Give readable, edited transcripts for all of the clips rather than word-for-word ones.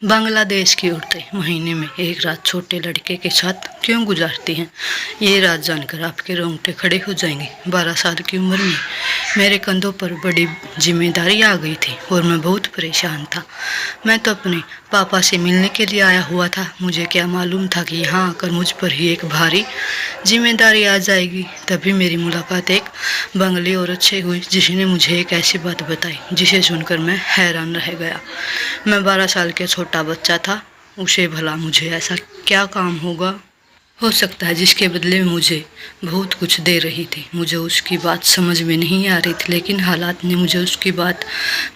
बांग्लादेश की औरतें महीने में एक रात छोटे लड़के के साथ क्यों गुजारती हैं, ये रात जानकर आपके रोंगटे खड़े हो जाएंगे। 12 साल की उम्र में मेरे कंधों पर बड़ी जिम्मेदारी आ गई थी और मैं बहुत परेशान था। मैं तो अपने पापा से मिलने के लिए आया हुआ था। मुझे क्या मालूम था कि यहाँ आकर मुझ पर ही एक भारी जिम्मेदारी आ जाएगी। तभी मेरी मुलाकात एक बंगली औरत से हुई जिसने मुझे एक ऐसी बात बताई जिसे सुनकर मैं हैरान रह गया। मैं 12 साल का छोटा बच्चा था। उसे भला मुझे ऐसा क्या काम हो सकता है जिसके बदले में मुझे बहुत कुछ दे रही थी। मुझे उसकी बात समझ में नहीं आ रही थी, लेकिन हालात ने मुझे उसकी बात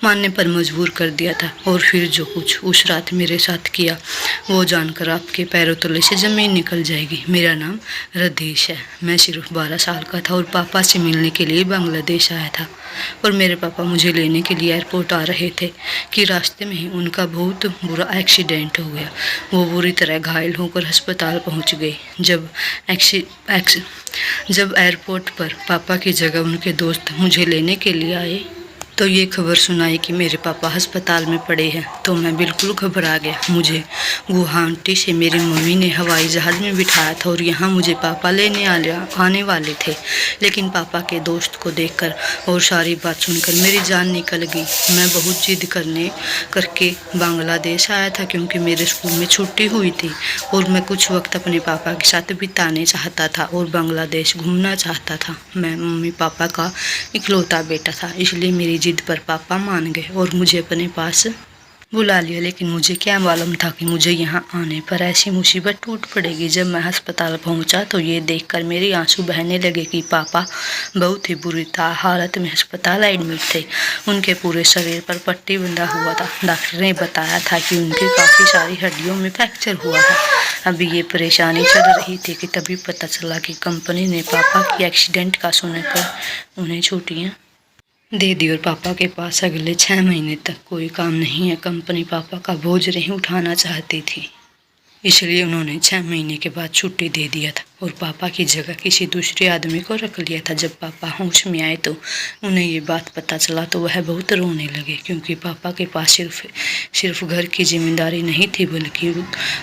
मानने पर मजबूर कर दिया था। और फिर जो कुछ उस रात मेरे साथ किया वो जानकर आपके पैरों तले से ज़मीन निकल जाएगी। मेरा नाम रधीश है। मैं सिर्फ 12 साल का था और पापा से मिलने के लिए बांग्लादेश आया था। और मेरे पापा मुझे लेने के लिए एयरपोर्ट आ रहे थे कि रास्ते में ही उनका बहुत बुरा एक्सीडेंट हो गया। वो बुरी तरह घायल होकर अस्पताल पहुंच गए। जब एयरपोर्ट पर पापा की जगह उनके दोस्त मुझे लेने के लिए आए तो ये खबर सुनाई कि मेरे पापा अस्पताल में पड़े हैं, तो मैं बिल्कुल घबरा गया। मुझे गुवाहाटी से मेरी मम्मी ने हवाई जहाज़ में बिठाया था और यहाँ मुझे पापा लेने आने वाले थे। लेकिन पापा के दोस्त को देखकर और सारी बात सुनकर मेरी जान निकल गई। मैं बहुत जिद करके बांग्लादेश आया था क्योंकि मेरे स्कूल में छुट्टी हुई थी और मैं कुछ वक्त अपने पापा के साथ बिताने चाहता था और बांग्लादेश घूमना चाहता था। मैं मम्मी पापा का इकलौता बेटा था, इसलिए मेरी जिद पर पापा मान गए और मुझे अपने पास बुला लिया। लेकिन मुझे क्या मालूम था कि मुझे यहाँ आने पर ऐसी मुसीबत टूट पड़ेगी। जब मैं अस्पताल पहुँचा तो ये देखकर मेरे आंसू बहने लगे कि पापा बहुत ही बुरी हालत में अस्पताल एडमिट थे। उनके पूरे शरीर पर पट्टी बंधा हुआ था। डॉक्टर ने बताया था कि उनकी काफ़ी सारी हड्डियों में फ्रैक्चर हुआ है। अभी ये परेशानी चल रही थी कि तभी पता चला कि कंपनी ने पापा की एक्सीडेंट का सुनकर उन्हें छुट्टियाँ दे दी और पापा के पास अगले 6 महीने तक कोई काम नहीं है। कंपनी पापा का बोझ नहीं उठाना चाहती थी, इसलिए उन्होंने 6 महीने के बाद छुट्टी दे दिया था और पापा की जगह किसी दूसरे आदमी को रख लिया था। जब पापा होश में आए तो उन्हें ये बात पता चला तो वह बहुत रोने लगे, क्योंकि पापा के पास सिर्फ घर की जिम्मेदारी नहीं थी बल्कि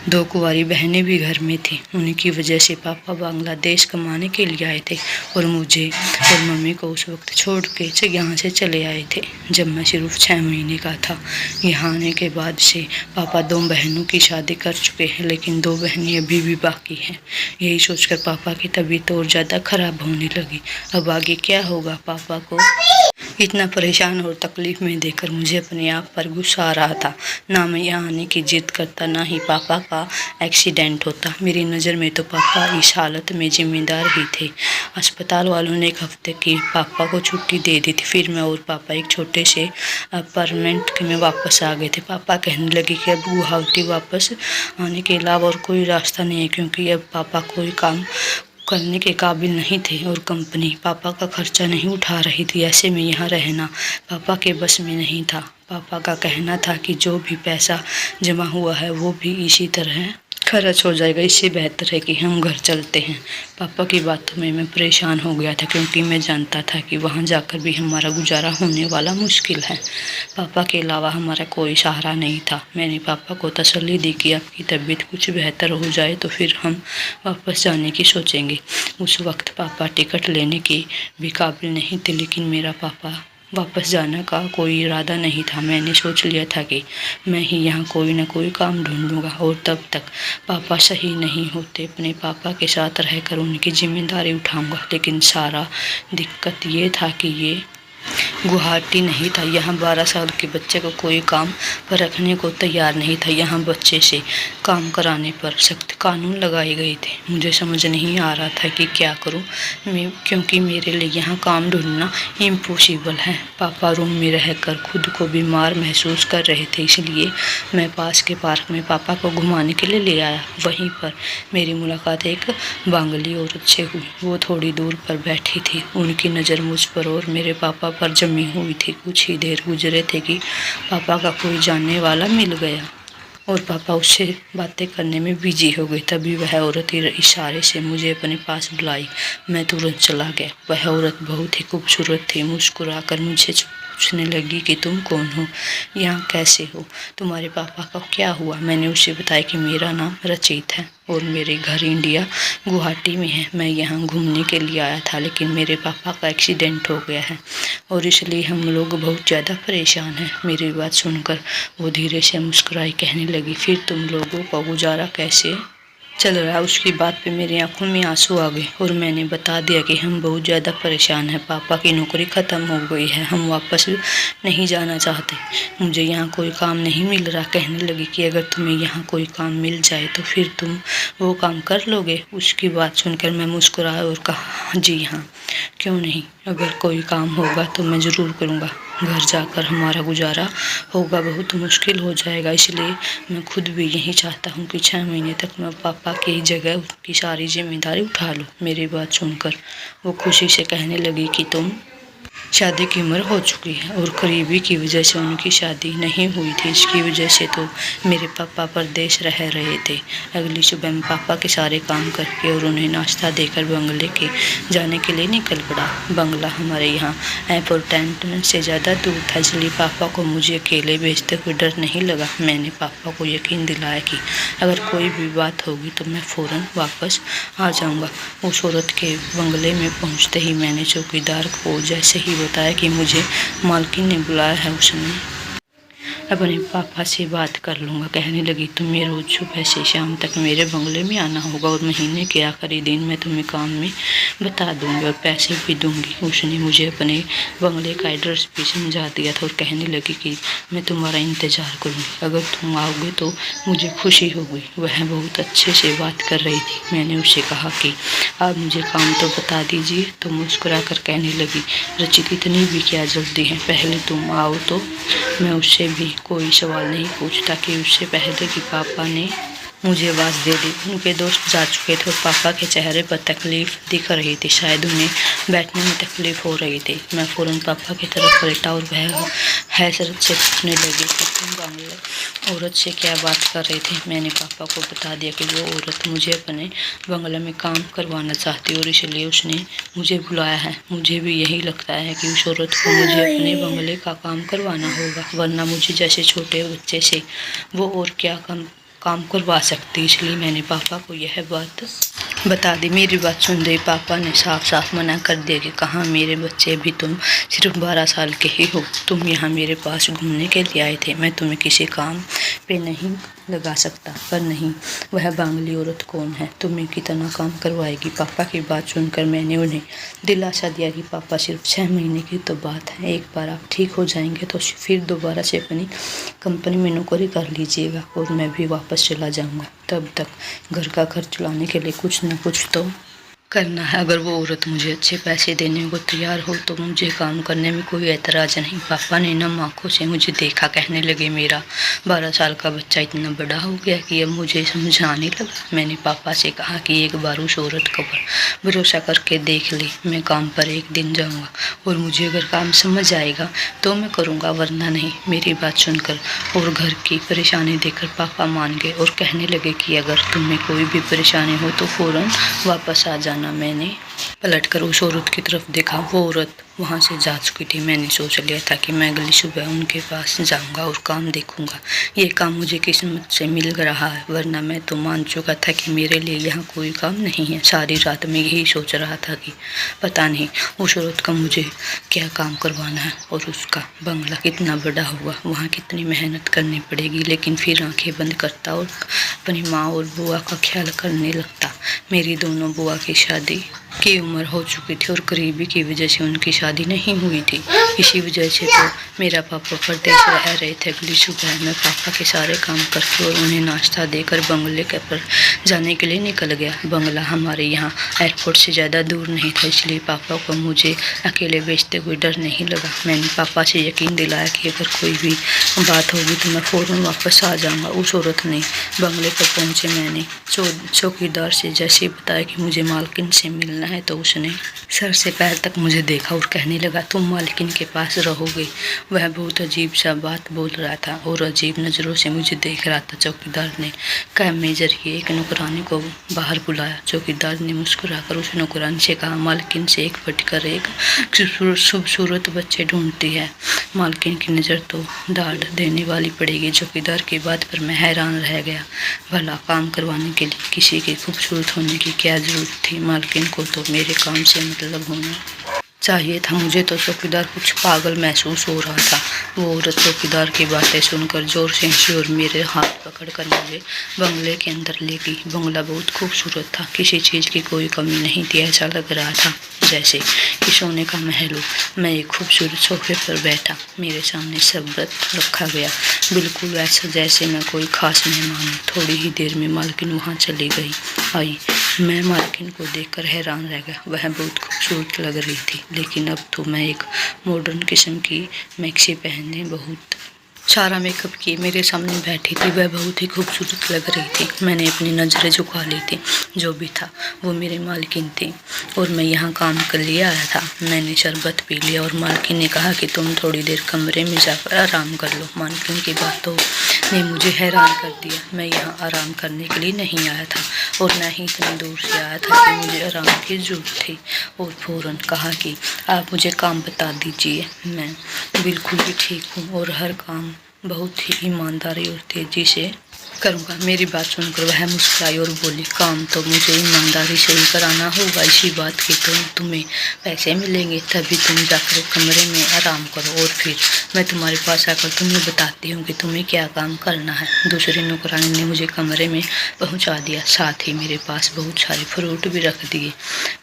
2 कुंवारी बहनें भी घर में थी। उनकी वजह से पापा बांग्लादेश कमाने के लिए आए थे और मुझे और मम्मी को उस वक्त छोड़ के यहाँ से चले आए थे जब मैं सिर्फ 6 महीने का था। यहाँ आने के बाद से पापा 2 बहनों की शादी कर चुके हैं, लेकिन 2 बहनें अभी भी बाकी हैं। यही सोचकर पापा की तबीयत और ज़्यादा खराब होने लगी। अब आगे क्या होगा? पापा को इतना परेशान और तकलीफ में देखकर मुझे अपने आप पर गुस्सा आ रहा था। ना मैं यहाँ आने की जिद करता, ना ही पापा का एक्सीडेंट होता। मेरी नज़र में तो पापा इस हालत में जिम्मेदार ही थे। अस्पताल वालों ने 1 हफ्ते की पापा को छुट्टी दे दी थी। फिर मैं और पापा एक छोटे से अपार्टमेंट में वापस आ गए थे। पापा कहने लगे कि अब गुवाहाटी वापस आने के अलावा और कोई रास्ता नहीं है, क्योंकि अब पापा कोई काम करने के काबिल नहीं थे और कंपनी पापा का खर्चा नहीं उठा रही थी। ऐसे में यहाँ रहना पापा के बस में नहीं था। पापा का कहना था कि जो भी पैसा जमा हुआ है वो भी इसी तरह खर्च हो जाएगा, इससे बेहतर है कि हम घर चलते हैं। पापा की बातों में मैं परेशान हो गया था, क्योंकि मैं जानता था कि वहाँ जाकर भी हमारा गुजारा होने वाला मुश्किल है। पापा के अलावा हमारा कोई सहारा नहीं था। मैंने पापा को तसल्ली दी कि आपकी तबीयत कुछ बेहतर हो जाए तो फिर हम वापस जाने की सोचेंगे। उस वक्त पापा टिकट लेने के भी काबिल नहीं थे, लेकिन मेरा पापा वापस जाने का कोई इरादा नहीं था। मैंने सोच लिया था कि मैं ही यहाँ कोई ना कोई काम ढूंढूंगा और तब तक पापा सही नहीं होते अपने पापा के साथ रहकर उनकी जिम्मेदारी उठाऊंगा। लेकिन सारा दिक्कत ये था कि ये गुवाहाटी नहीं था। यहाँ 12 साल के बच्चे को कोई काम पर रखने को तैयार नहीं था। यहाँ बच्चे से काम कराने पर सख्त कानून लगाए गए थे। मुझे समझ नहीं आ रहा था कि क्या करूँ, क्योंकि मेरे लिए यहाँ काम ढूंढना इम्पॉसिबल है। पापा रूम में रहकर खुद को बीमार महसूस कर रहे थे, इसलिए मैं पास के पार्क में पापा को घुमाने के लिए ले आया। वहीं पर मेरी मुलाकात एक बांग्ली औरत से हुई। वो थोड़ी दूर पर बैठी थी। उनकी नज़र मुझ पर और मेरे पापा पर जमी हुई थी। कुछ ही देर गुजरे थे कि पापा का कोई जानने वाला मिल गया और पापा उससे बातें करने में बिजी हो गई। तभी वह औरत इशारे से मुझे अपने पास बुलाई। मैं तुरंत चला गया। वह औरत बहुत ही खूबसूरत थी। मुस्कुराकर मुझे पूछने लगी कि तुम कौन हो, यहाँ कैसे हो, तुम्हारे पापा का क्या हुआ। मैंने उसे बताया कि मेरा नाम रचित है और मेरे घर इंडिया गुवाहाटी में है। मैं यहाँ घूमने के लिए आया था, लेकिन मेरे पापा का एक्सीडेंट हो गया है और इसलिए हम लोग बहुत ज़्यादा परेशान हैं। मेरी बात सुनकर वो धीरे से मुस्कुराई, कहने लगी, फिर तुम लोगों का गुजारा कैसे चल रहा है। उसकी बात पे मेरी आंखों में आंसू आ गए और मैंने बता दिया कि हम बहुत ज़्यादा परेशान हैं। पापा की नौकरी ख़त्म हो गई है, हम वापस नहीं जाना चाहते, मुझे यहाँ कोई काम नहीं मिल रहा। कहने लगी कि अगर तुम्हें यहाँ कोई काम मिल जाए तो फिर तुम वो काम कर लोगे। उसकी बात सुनकर मैं मुस्कुराया और कहा, जी हाँ, क्यों नहीं, अगर कोई काम होगा तो मैं ज़रूर करूँगा। घर जाकर हमारा गुजारा होगा बहुत मुश्किल हो जाएगा, इसलिए मैं खुद भी यही चाहता हूँ कि 6 महीने तक मैं पापा की जगह उनकी सारी जिम्मेदारी उठा लूँ। मेरी बात सुनकर वो खुशी से कहने लगी कि तुम शादी की उम्र हो चुकी है और करीबी की वजह से उनकी शादी नहीं हुई थी। इसकी वजह से तो मेरे पापा परदेश रह रहे थे। अगली सुबह में पापा के सारे काम करके और उन्हें नाश्ता देकर बंगले के जाने के लिए निकल पड़ा। बंगला हमारे यहाँ एयरपोर्ट से ज़्यादा दूर था, इसलिए पापा को मुझे अकेले भेजते हुए डर नहीं लगा। मैंने पापा को यकीन दिलाया कि अगर कोई भी बात होगी तो मैं फ़ौरन वापस आ जाऊँगा। उस औरत के बंगले में पहुँचते ही मैंने चौकीदार को जैसे ही बताया कि मुझे मालकिन ने बुलाया है, उसने अपने पापा से बात कर लूँगा। कहने लगी, तुम्हें रोज़ सुबह से शाम तक मेरे बंगले में आना होगा और महीने के आखिरी दिन मैं तुम्हें काम में बता दूँगी और पैसे भी दूँगी। उसने मुझे अपने बंगले का एड्रेस भी समझा दिया था और कहने लगी कि मैं तुम्हारा इंतज़ार करूँगी, अगर तुम आओगे तो मुझे खुशी होगी। वह बहुत अच्छे से बात कर रही थी। मैंने उससे कहा कि आप मुझे काम तो बता दीजिए, तो मुस्कुरा कर कहने लगी, रचित, इतनी भी क्या जल्दी है, पहले तुम आओ तो मैं उससे भी कोई सवाल नहीं पूछता कि उससे पहले कि पापा ने मुझे आवाज़ दे दी। उनके दोस्त जा चुके थे और पापा के चेहरे पर तकलीफ़ दिख रही थी, शायद उन्हें बैठने में तकलीफ़ हो रही थी। मैं फ़ौरन पापा की तरफ पलटा और वह हैसरत से पूछने लगी कि तुम बंगले औरत से क्या बात कर रहे थे। मैंने पापा को बता दिया कि वो औरत मुझे अपने बंगले में काम करवाना चाहती और इसलिए उसने मुझे बुलाया है। मुझे भी यही लगता है कि उस औरत को मुझे अपने बंगले का काम करवाना होगा, वरना मुझे जैसे छोटे बच्चे से वो और क्या काम करवा सकती। इसलिए मैंने पापा को यह बात बता दी। मेरी बात सुन रही पापा ने साफ साफ मना कर दिया कि कहाँ मेरे बच्चे, अभी तुम सिर्फ 12 साल के ही हो, तुम यहाँ मेरे पास घूमने के लिए आए थे, मैं तुम्हें किसी काम पे नहीं लगा सकता। पर नहीं, वह बांग्ली औरत कौन है, तुम्हें कितना काम करवाएगी। पापा की बात सुनकर मैंने उन्हें दिलासा दिया कि पापा सिर्फ 6 महीने की तो बात है, एक बार आप ठीक हो जाएंगे तो फिर दोबारा से अपनी कंपनी में नौकरी कर लीजिएगा और मैं भी वापस चला जाऊँगा। तब तक घर का खर्च चलाने के लिए कुछ न कुछ तो करना है। अगर वो औरत मुझे अच्छे पैसे देने को तैयार हो तो मुझे काम करने में कोई एतराज़ नहीं। पापा ने नम आँखों से मुझे देखा, कहने लगे, मेरा 12 साल का बच्चा इतना बड़ा हो गया कि अब मुझे समझ आने लगा। मैंने पापा से कहा कि एक बार उस औरत को भरोसा करके देख ले, मैं काम पर एक दिन जाऊंगा और मुझे अगर काम समझ आएगा तो मैं करूंगा, वरना नहीं। मेरी बात सुनकर और घर की परेशानी देखकर पापा मान गए और कहने लगे कि अगर तुम्हें कोई भी परेशानी हो तो फ़ौरन वापस आ जाना। मैंने पलटकर उस औरत की तरफ देखा, वो औरत वहाँ से जा चुकी थी। मैंने सोच लिया था कि मैं अगली सुबह उनके पास जाऊंगा और काम देखूंगा। ये काम मुझे किस्मत से मिल रहा है, वरना मैं तो मान चुका था कि मेरे लिए यहाँ कोई काम नहीं है। सारी रात में यही सोच रहा था कि पता नहीं उस औरत का मुझे क्या काम करवाना है और उसका बंगला कितना बड़ा हुआ, वहाँ कितनी मेहनत करनी पड़ेगी। लेकिन फिर आंखें बंद करता और अपनी माँ और बुआ का ख्याल करने लगता। मेरी दोनों बुआ की शादी की उम्र हो चुकी थी और करीबी की वजह से उनकी शादी नहीं हुई थी। इसी वजह से तो मेरा पापा परदेश रह रहे थे। अगली सुबह मैं पापा के सारे काम करके और उन्हें नाश्ता देकर बंगले के पर जाने के लिए निकल गया। बंगला हमारे यहाँ एयरपोर्ट से ज़्यादा दूर नहीं था, इसलिए पापा को मुझे अकेले भेजते हुए डर नहीं लगा। मैंने पापा से यकीन दिलाया कि अगर कोई भी बात होगी तो मैं फ़ौरन वापस आ जाऊँगा। उस औरत ने बंगले पर पहुँचे। मैंने चौकीदार से जैसे बताया कि मुझे मालकिन से मिलना है है तो उसने सर से पैर तक मुझे देखा और कहने लगा, तुम मालकिन के पास रहोगे। वह बहुत अजीब सा बात बोल रहा था और अजीब नज़रों से मुझे देख रहा था। चौकीदार ने कैम में जरिए एक नौकरानी को बाहर बुलाया। चौकीदार ने मुस्कुराकर उस नौकरानी से कहा, मालकिन से एक फटकर एक खूबसूरत बच्चे ढूंढती है। मालकिन की नज़र तो डांट देने वाली पड़ेगी। चौकीदार की बात पर मैं हैरान रह गया। भला काम करवाने के लिए किसी के खूबसूरत होने की क्या जरूरत थी? मालकिन को तो मेरे काम से मतलब होना चाहिए था। मुझे तो चौकीदार कुछ पागल महसूस हो रहा था। वो औरत चौकीदार की बातें सुनकर जोर से हंसी और मेरे हाथ पकड़कर मुझे बंगले के अंदर ले गई। बंगला बहुत खूबसूरत था, किसी चीज़ की कोई कमी नहीं थी। ऐसा लग रहा था जैसे कि सोने का महल हो। मैं एक खूबसूरत सोफे पर बैठा, मेरे सामने शरबत रखा गया, बिल्कुल ऐसा जैसे मैं कोई खास मेहमान हूँ। थोड़ी ही देर में मालकिन वहाँ चली आई। मैं मालकिन को देखकर हैरान रह गया। वह बहुत खूबसूरत लग रही थी, लेकिन अब तो मैं एक मॉडर्न किस्म की मैक्सी पहने बहुत सारा मेकअप किए मेरे सामने बैठी थी। वह बहुत ही खूबसूरत लग रही थी। मैंने अपनी नज़रें झुका ली थी। जो भी था वो मेरे मालकिन थी और मैं यहाँ काम कर लिए आया था। मैंने शरबत पी लिया और मालकिन ने कहा कि तुम थोड़ी देर कमरे में जाकर आराम कर लो। मालकिन की बातों ने मुझे हैरान कर दिया। मैं यहाँ आराम करने के लिए नहीं आया था और न ही इतनी दूर से आया था कि मुझे आराम की जरूरत थी। और फ़ौरन कहा कि आप मुझे काम बता दीजिए। मैं बिल्कुल भी ठीक हूँ और हर काम बहुत ही ईमानदारी और तेज़ी से करूँगा। मेरी बात सुनकर वह मुस्कुराई और बोली, काम तो मुझे ईमानदारी से ही कराना होगा। इसी बात के तो तुम्हें पैसे मिलेंगे, तभी तुम जाकर कमरे में आराम करो और फिर मैं तुम्हारे पास आकर तुम्हें बताती हूँ कि तुम्हें क्या काम करना है। दूसरी नौकरानी ने मुझे कमरे में पहुँचा दिया, साथ ही मेरे पास बहुत सारे फ्रूट भी रख दिए।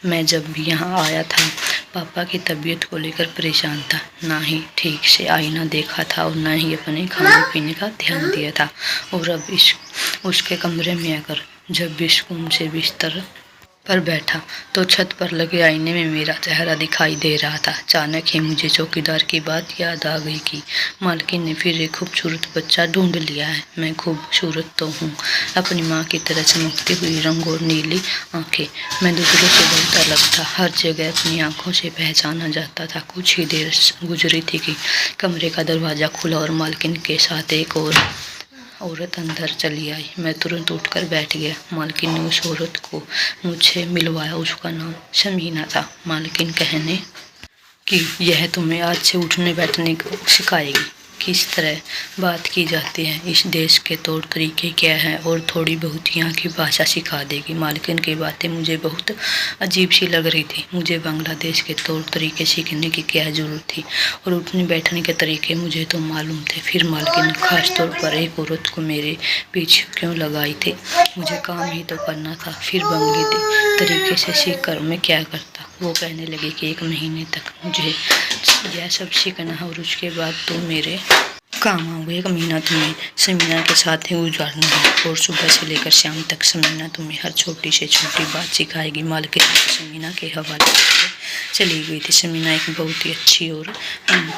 मैं जब भी यहाँ आया था पापा की तबीयत को लेकर परेशान था। ना ही ठीक से आईना देखा था और ना ही अपने खाने पीने का ध्यान दिया था। और अब उसके कमरे में आकर जब भी सुकून से बिस्तर पर बैठा तो छत पर लगे आईने में मेरा चेहरा दिखाई दे रहा था। अचानक ही मुझे चौकीदार की बात याद आ गई कि मालकिन ने फिर एक खूबसूरत बच्चा ढूंढ लिया है। मैं खूबसूरत तो हूँ, अपनी माँ की तरह चमकती हुई रंग और नीली आंखें। मैं दूसरों से बहुत अलग था, हर जगह अपनी आंखों से पहचाना जाता था। कुछ ही देर गुजरी थी कि कमरे का दरवाज़ा खुला और मालकिन के साथ एक और औरत अंदर चली आई। मैं तुरंत उठकर बैठ गया। मालकिन ने उस औरत को मुझसे मिलवाया। उसका नाम शमीना था। मालकिन कहने कि यह तुम्हें आज से उठने बैठने को सिखाएगी, किस तरह बात की जाती है, इस देश के तौर तरीके क्या हैं और थोड़ी बहुत यहाँ की भाषा सिखा देगी। मालकिन की बातें मुझे बहुत अजीब सी लग रही थी। मुझे बांग्लादेश के तौर तरीके सीखने की क्या ज़रूरत थी और उठने बैठने के तरीके मुझे तो मालूम थे। फिर मालकिन खास तौर पर एक औरत को मेरे पीछे क्यों लगाई थी? मुझे काम ही तो करना था। फिर बंगली तरीके से सीख कर मैं क्या करता? वो कहने लगे कि 1 महीने तक मुझे यह सब सीखना है और उसके बाद तो मेरे काम आओगे। 1 महीना तुम्हें समीना के साथ ही गुजारना है और सुबह से लेकर शाम तक समीना तुम्हें हर छोटी से छोटी बात सिखाएगी। मालकिन समीना के हवाले से चली गई थी। समीना एक बहुत ही अच्छी और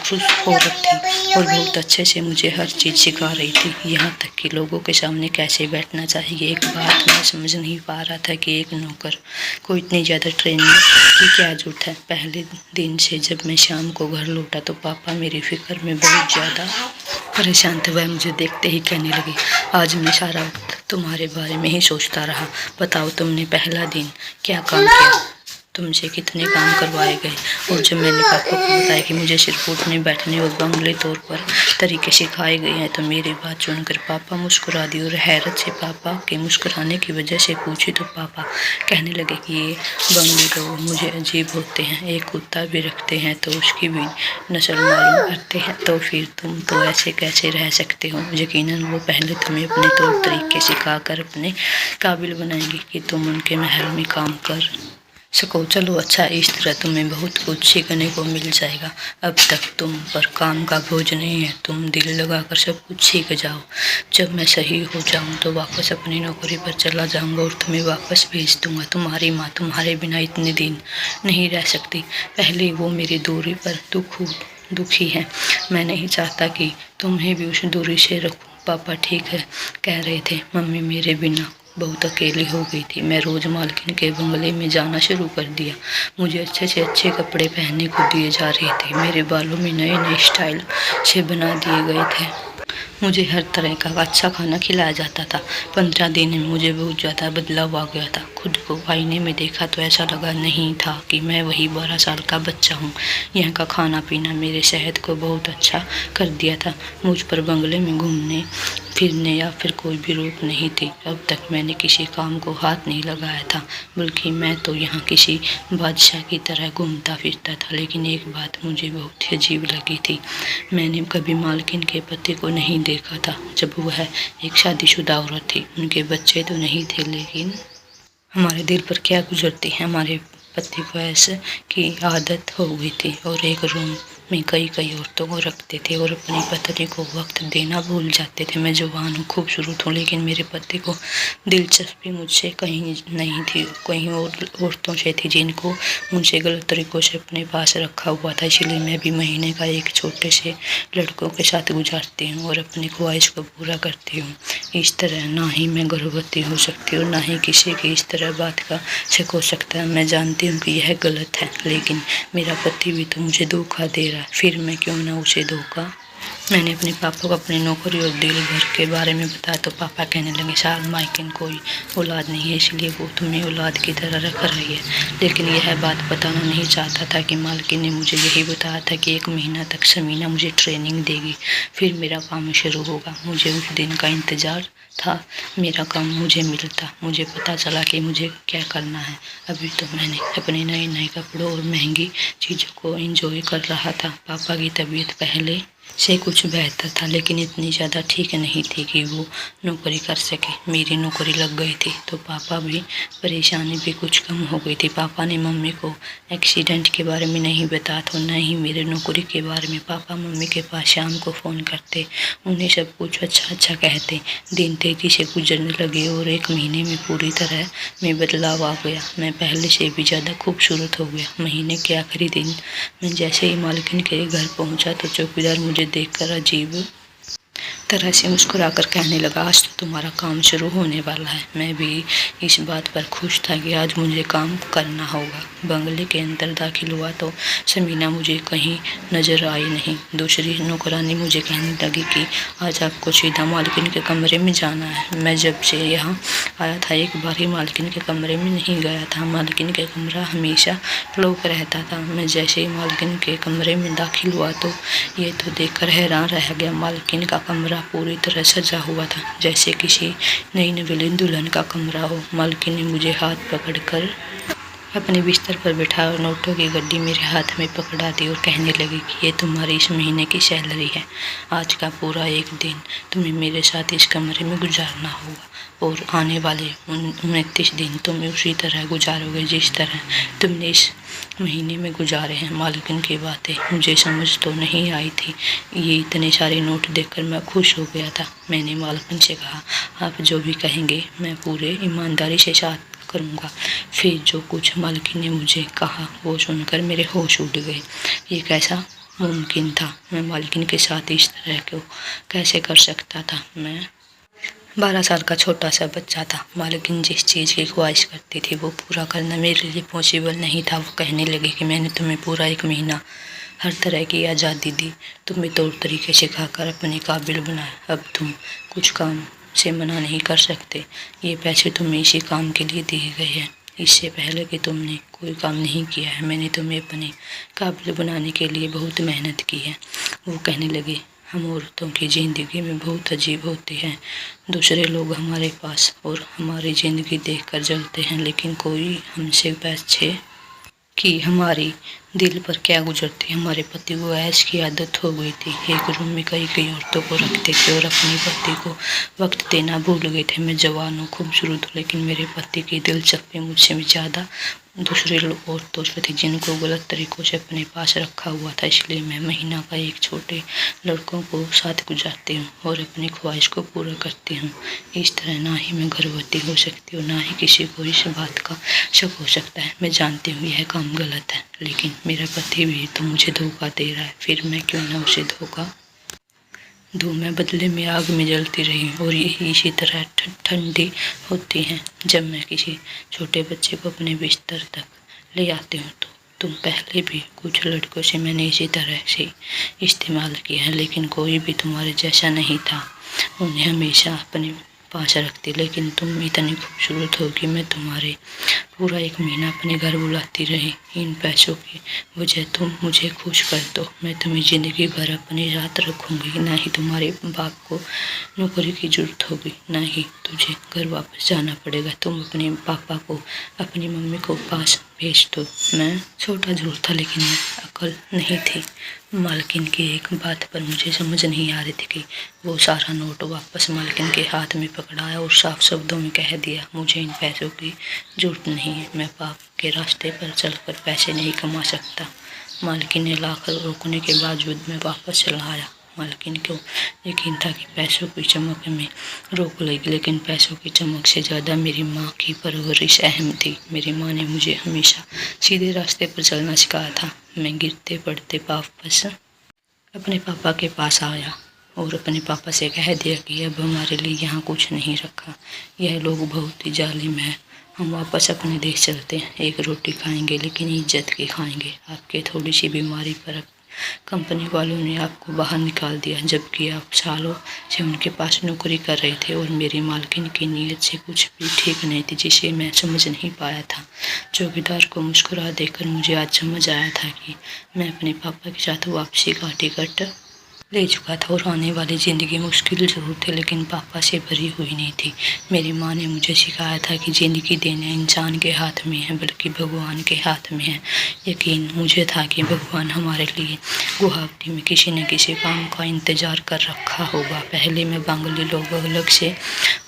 खुश औरत थी और बहुत अच्छे से मुझे हर चीज़ सिखा रही थी, यहाँ तक कि लोगों के सामने कैसे बैठना चाहिए। एक बात मैं समझ नहीं पा रहा था कि एक नौकर को इतनी ज़्यादा ट्रेनिंग की क्या जरूरत है। पहले दिन से जब मैं शाम को घर लौटा तो पापा मेरी फिक्र में बहुत ज़्यादा परेशान थे। वह मुझे देखते ही कहने लगे, आज मैं सारा वक्त तुम्हारे बारे में ही सोचता रहा। बताओ तुमने पहला दिन क्या काम किया, तुमसे कितने काम करवाए गए? और जब मैंने पापा को बताया कि मुझे सिर्फ उठने बैठने और बंगले तौर पर तरीके सिखाए गए हैं तो मेरी बात सुनकर पापा मुस्कुरा दिए और हैरत से पापा के मुस्कुराने की वजह से पूछी तो पापा कहने लगे कि ये बंगले लोग मुझे अजीब होते हैं, एक कुत्ता भी रखते हैं तो उसकी भी नस्ल मालूम करते हैं, तो फिर तुम तो ऐसे कैसे रह सकते हो? यकीनन वो पहले तुम्हें अपने तौर तरीके सिखा कर अपने काबिल बनाएंगे कि तुम उनके महल में काम कर सको। चलो अच्छा, इस तरह तुम्हें बहुत कुछ सीखने को मिल जाएगा। अब तक तुम पर काम का बोझ नहीं है, तुम दिल लगाकर सब कुछ सीख जाओ। जब मैं सही हो जाऊं तो वापस अपनी नौकरी पर चला जाऊंगा और तुम्हें वापस भेज दूंगा। तुम्हारी माँ तुम्हारे बिना इतने दिन नहीं रह सकती। पहले वो मेरी दूरी पर दुखी है। मैं नहीं चाहता कि तुम्हें भी उस दूरी से रखूं। पापा ठीक है कह रहे थे, मम्मी मेरे बिना बहुत अकेली हो गई थी। मैं रोज़ मालकिन के बंगले में जाना शुरू कर दिया। मुझे अच्छे से अच्छे कपड़े पहनने को दिए जा रहे थे। मेरे बालों में नए नए स्टाइल से बना दिए गए थे। मुझे हर तरह का अच्छा खाना खिलाया जाता था। 15 दिन में मुझे बहुत ज़्यादा बदलाव आ गया था। खुद को आईने में देखा तो ऐसा लगा नहीं था कि मैं वही 12 साल का बच्चा हूँ। यहाँ का खाना पीना मेरे सेहत को बहुत अच्छा कर दिया था। मुझ पर बंगले में घूमने फिरने या फिर कोई भी रोक नहीं थी। अब तक मैंने किसी काम को हाथ नहीं लगाया था, बल्कि मैं तो यहाँ किसी बादशाह की तरह घूमता फिरता था। लेकिन एक बात मुझे बहुत ही अजीब लगी थी। मैंने कभी मालकिन के पति को नहीं देखा था जब वह एक शादीशुदा औरत थी। उनके बच्चे तो नहीं थे, लेकिन हमारे दिल पर क्या गुजरती है। हमारे पति को ऐसे की आदत हो गई थी और एक रूम में कई कई औरतों को रखते थे और अपनी पत्नी को वक्त देना भूल जाते थे। मैं जवान हूँ, खूबसूरत हूँ, लेकिन मेरे पति को दिलचस्पी मुझसे कहीं नहीं थी, कहीं और औरतों से थी जिनको मुझसे गलत तरीक़ों से अपने पास रखा हुआ था। इसलिए मैं भी महीने का एक छोटे से लड़कों के साथ गुजारती हूँ और अपनी ख्वाहिश को पूरा करती हूँ। इस तरह ना ही मैं गर्भवती हो सकती हूँ, ना ही किसी की इस तरह बात का शक हो सकता है। मैं जानती हूँ कि यह गलत है, लेकिन मेरा पति भी तो मुझे धोखा दे रहा है, फिर मैं क्यों ना उसे धोखा। मैंने अपने पापा को अपनी नौकरी और दिल भर के बारे में बताया तो पापा कहने लगे, शायद मालकिन कोई औलाद नहीं है, इसलिए वो तुम्हें औलाद की तरह रख रही है। लेकिन यह बात बताना नहीं चाहता था कि मालकिन ने मुझे यही बताया था कि 1 महीना तक समीना मुझे ट्रेनिंग देगी, फिर मेरा काम शुरू होगा। मुझे उस दिन का इंतज़ार था। मेरा काम मुझे मिलता, मुझे पता चला कि मुझे क्या करना है। अभी तो मैंने अपने नए नए कपड़ों और महंगी चीज़ों को एंजॉय कर रहा था। पापा की तबीयत पहले से कुछ बेहतर था, लेकिन इतनी ज़्यादा ठीक नहीं थी कि वो नौकरी कर सके। मेरी नौकरी लग गई थी तो पापा भी परेशानी भी कुछ कम हो गई थी। पापा ने मम्मी को एक्सीडेंट के बारे में नहीं बताया था, न ही मेरे नौकरी के बारे में। पापा मम्मी के पास शाम को फ़ोन करते, उन्हें सब कुछ अच्छा अच्छा कहते। दिन तेज़ी से गुजरने लगे और 1 महीने में पूरी तरह में बदलाव आ गया। मैं पहले से भी ज़्यादा खूबसूरत हो गया। महीने के आखिरी दिन मैं जैसे ही मालकिन के घर पहुंचा तो चौकीदार मुझे देखकर अजीब तरह से मुस्कुराकर कहने लगा, आज तो तुम्हारा काम शुरू होने वाला है। मैं भी इस बात पर खुश था कि आज मुझे काम करना होगा। बंगले के अंदर दाखिल हुआ तो समीना मुझे कहीं नज़र आई नहीं। दूसरी नौकरानी मुझे कहने लगी कि आज आपको सीधा मालकिन के कमरे में जाना है। मैं जब से यहाँ आया था एक बार ही मालकिन के कमरे में नहीं गया था। मालकिन के कमरा हमेशा लॉक रहता था। मैं जैसे ही मालकिन के कमरे में दाखिल हुआ तो ये तो देखकर हैरान रह गया। मालकिन का कमरा पूरी तरह सजा हुआ था, जैसे किसी नई नवेली दुल्हन का कमरा हो। मालकिन ने मुझे हाथ पकड़कर अपने बिस्तर पर बिठाया और नोटों की गड्डी मेरे हाथ में पकड़ा दी और कहने लगी कि ये तुम्हारी इस महीने की सैलरी है। आज का पूरा 1 दिन तुम्हें मेरे साथ इस कमरे में गुजारना होगा और आने वाले 29 दिन तुम उसी तरह गुजारोगे जिस तरह तुमने इस महीने में गुजारे हैं। मालकिन की बातें मुझे समझ तो नहीं आई थी। ये इतने सारे नोट देखकर मैं खुश हो गया था। मैंने मालकिन से कहा, आप जो भी कहेंगे मैं पूरे ईमानदारी से साथ करूँगा। फिर जो कुछ मालकिन ने मुझे कहा वो सुनकर मेरे होश उड़ गए। ये कैसा मुमकिन था? मैं मालकिन के साथ इस तरह को कैसे कर सकता था? मैं 12 साल का छोटा सा बच्चा था। मालकिन जिस चीज़ की ख्वाहिश करती थी वो पूरा करना मेरे लिए पॉसिबल नहीं था। वो कहने लगे कि मैंने तुम्हें पूरा 1 महीना हर तरह की आज़ादी दी, तुम्हें तौर तरीके सिखाकर अपने काबिल बनाया। अब तुम कुछ काम से मना नहीं कर सकते। ये पैसे तुम्हें इसी काम के लिए दिए गए हैं। इससे पहले कि तुमने कोई काम नहीं किया है, मैंने तुम्हें अपने काबिल बनाने के लिए बहुत मेहनत की है। वो कहने लगे, हम औरतों की ज़िंदगी में बहुत अजीब होते हैं। दूसरे लोग हमारे पास और हमारी ज़िंदगी देखकर जलते हैं, लेकिन कोई हमसे पूछे कि हमारी दिल पर क्या गुजरती है। हमारे पति को ऐश की आदत हो गई थी। एक रूम में कई कई औरतों को रखते थे और अपने पति को वक्त देना भूल गए थे। मैं जवान हूँ, खूबसूरत हूँ, लेकिन मेरे पति की दिलचस्पी मुझसे भी ज़्यादा दूसरे औरतों से थी जिनको गलत तरीक़ों से अपने पास रखा हुआ था। इसलिए मैं महीना का एक छोटे लड़कों को साथ गुजारती हूँ और अपनी ख्वाहिश को पूरा करती हूँ। इस तरह ना ही मैं गर्भवती हो सकती हूँ, ना ही किसी को इस बात का शक हो सकता है। मैं जानती हूँ यह काम गलत है, लेकिन मेरा पति भी तो मुझे धोखा दे रहा है, फिर मैं क्यों ना उसे धोखा धूप में बदले में आग में जलती रही और यही इसी तरह ठंडी होती हैं। जब मैं किसी छोटे बच्चे को अपने बिस्तर तक ले आती हूँ तो तुम पहले भी कुछ लड़कों से मैंने इसी तरह से इस्तेमाल किया है, लेकिन कोई भी तुम्हारे जैसा नहीं था। उन्हें हमेशा अपने पास रखती, लेकिन तुम इतनी खूबसूरत हो कि मैं तुम्हारे पूरा 1 महीना अपने घर बुलाती रही। इन पैसों की वजह तुम मुझे खुश कर दो, मैं तुम्हें ज़िंदगी भर अपने साथ रखूँगी। ना ही तुम्हारे बाप को नौकरी की ज़रूरत होगी, ना ही तुझे घर वापस जाना पड़ेगा। तुम अपने पापा को अपनी मम्मी को पास भेज दो। मैं छोटा ज़रूर था, लेकिन मैं अकल नहीं थी। मालकिन की एक बात पर मुझे समझ नहीं आ रही थी कि वो सारा नोट वापस मालकिन के हाथ में पकड़ाया और साफ शब्दों में कह दिया, मुझे इन पैसों की ज़रूरत नहीं है, मैं पाप के रास्ते पर चलकर पैसे नहीं कमा सकता। मालकिन ने लाकर रोकने के बावजूद मैं वापस चला आया। मालकिन को यकीन था कि पैसों की चमक में रोक लेगी, लेकिन पैसों की चमक से ज़्यादा मेरी माँ की परवरिश अहम थी। मेरी माँ ने मुझे हमेशा सीधे रास्ते पर चलना सिखाया था। मैं गिरते पड़ते वापस अपने पापा के पास आया और अपने पापा से कह दिया कि अब हमारे लिए यहाँ कुछ नहीं रखा, यह लोग बहुत ही जालिम है, हम वापस अपने देश चलते हैं। 1 रोटी खाएंगे लेकिन इज्जत की खाएंगे। आपके थोड़ी सी बीमारी पर कंपनी वालों ने आपको बाहर निकाल दिया, जबकि आप सालों से उनके पास नौकरी कर रहे थे और मेरी मालकिन की नीयत से कुछ भी ठीक नहीं थी, जिसे मैं समझ नहीं पाया था। चौकीदार को मुस्कुरा देकर मुझे आज समझ आया था कि मैं अपने पापा के साथ वापसी का टिकट ले चुका था और आने वाली ज़िंदगी मुश्किल ज़रूर थी, लेकिन पापा से भरी हुई नहीं थी। मेरी माँ ने मुझे सिखाया था कि ज़िंदगी देना इंसान के हाथ में है, बल्कि भगवान के हाथ में है। यकीन मुझे था कि भगवान हमारे लिए गुवाहाटी में किसी न किसी काम का इंतज़ार कर रखा होगा। पहले में बंगाली लोग अलग से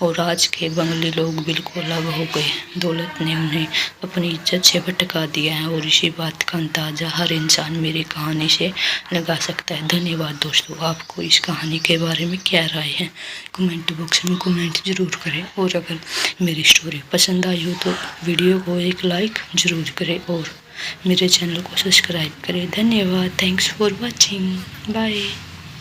और आज के बंगाली लोग बिल्कुल अलग हो गए। दौलत ने उन्हें अपनी इज्जत से भटका दिया है और इसी बात का अंदाज़ा हर इंसान मेरी कहानी से लगा सकता है। धन्यवाद दोस्तों। आपको इस कहानी के बारे में क्या राय है, कमेंट बॉक्स में कमेंट ज़रूर करें, और अगर मेरी स्टोरी पसंद आई हो तो वीडियो को एक लाइक ज़रूर करें और मेरे चैनल को सब्सक्राइब करें। धन्यवाद। Thanks for watching. बाय।